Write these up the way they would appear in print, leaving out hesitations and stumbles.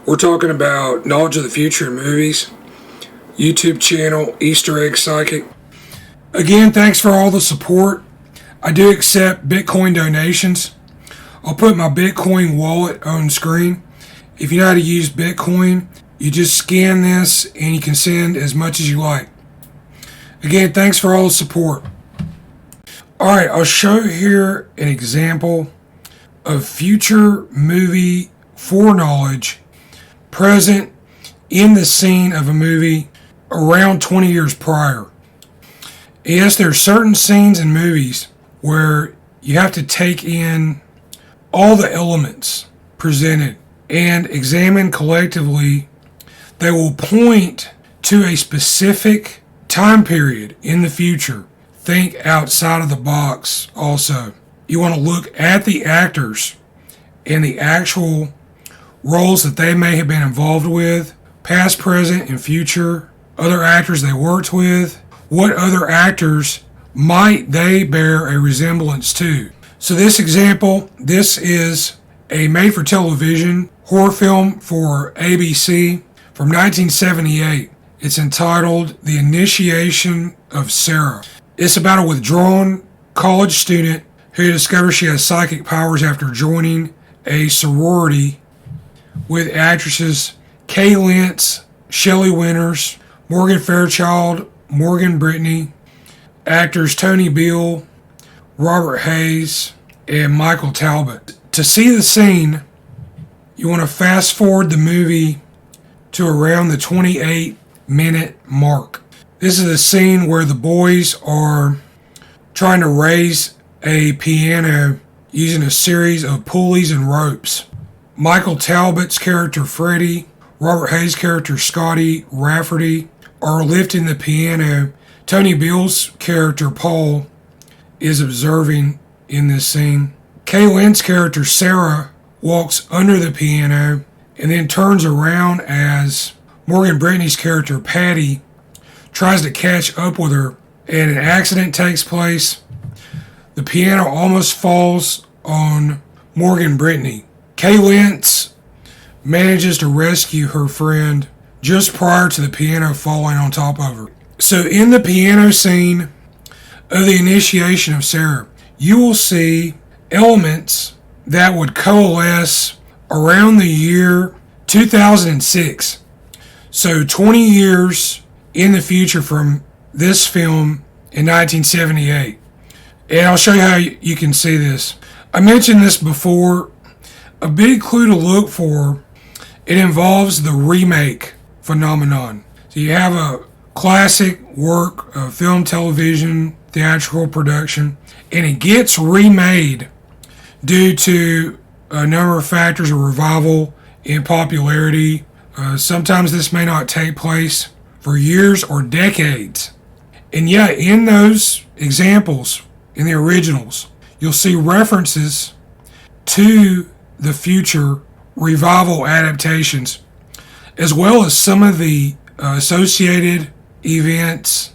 We're talking about knowledge of the future in movies, YouTube channel, Easter Egg Psychic. Again, thanks for all the support. I do accept Bitcoin donations. I'll put my Bitcoin wallet on screen. If you know how to use Bitcoin, you just scan this and you can send as much as you like. Again, thanks for all the support. Alright, I'll show here an example of future movie foreknowledge present in the scene of a movie around 20 years prior. Yes, there are certain scenes in movies where you have to take in all the elements presented and examine collectively. They will point to a specific time period in the future. Think outside of the box also. You want to look at the actors and the actual roles that they may have been involved with, past, present, and future, other actors they worked with, what other actors might they bear a resemblance to. So this example, this is a made-for-television horror film for ABC from 1978. It's entitled The Initiation of Sarah. It's about a withdrawn college student who discovers she has psychic powers after joining a sorority with actresses Kay Lenz, Shelley Winters, Morgan Fairchild, Morgan Brittany, actors Tony Beale, Robert Hayes, and Michael Talbott. To see the scene, you want to fast forward the movie to around the 28-minute mark. This is the scene where the boys are trying to raise a piano using a series of pulleys and ropes. Michael Talbott's character Freddie, Robert Hayes' character Scotty Rafferty are lifting the piano. Tony Beale's character Paul is observing in this scene. Kay Lenz's character Sarah walks under the piano and then turns around as Morgan Brittany's character Patty tries to catch up with her, and an accident takes place. The piano almost falls on Morgan Brittany. Kay Lenz manages to rescue her friend just prior to the piano falling on top of her. So in the piano scene of the initiation of Sarah, you will see elements that would coalesce around the year 2006. So 20 years in the future from this film in 1978. And I'll show you how you can see this. I mentioned this before. A big clue to look for, it involves the remake phenomenon. So you have a classic work of film, television, theatrical production, and it gets remade due to a number of factors of revival in popularity. Sometimes this may not take place for years or decades. And yet, in those examples, in the originals, you'll see references to the future revival adaptations, as well as some of the associated events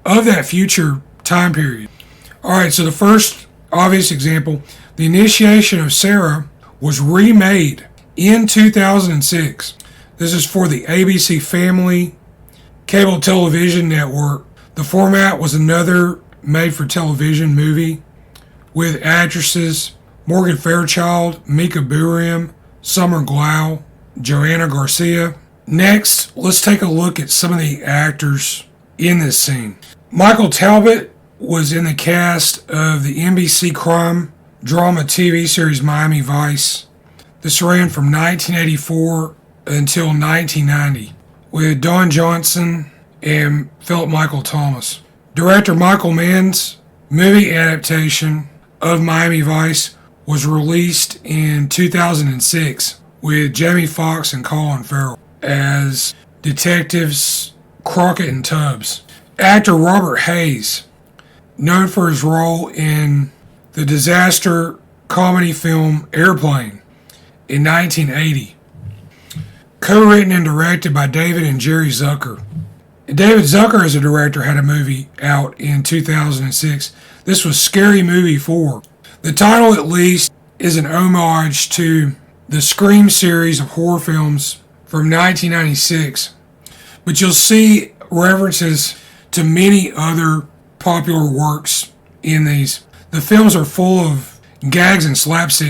of that future time period. Alright, so the first obvious example, the initiation of Sarah was remade in 2006. This is for the ABC Family cable television network. The format was another made-for-television movie with actresses Morgan Fairchild, Mika Burim, Summer Glau, Joanna Garcia. Next, let's take a look at some of the actors in this scene. Michael Talbott was in the cast of the NBC crime drama TV series Miami Vice. This ran from 1984 until 1990 with Don Johnson and Philip Michael Thomas. Director Michael Mann's movie adaptation of Miami Vice was released in 2006 with Jamie Foxx and Colin Farrell as detectives Crockett and Tubbs. Actor Robert Hayes, known for his role in the disaster comedy film Airplane in 1980. Co-written and directed by David and Jerry Zucker. David Zucker, as a director, had a movie out in 2006. This was Scary Movie 4. The title, at least, is an homage to the Scream series of horror films from 1996, but you'll see references to many other popular works in these. The films are full of gags and slapstick,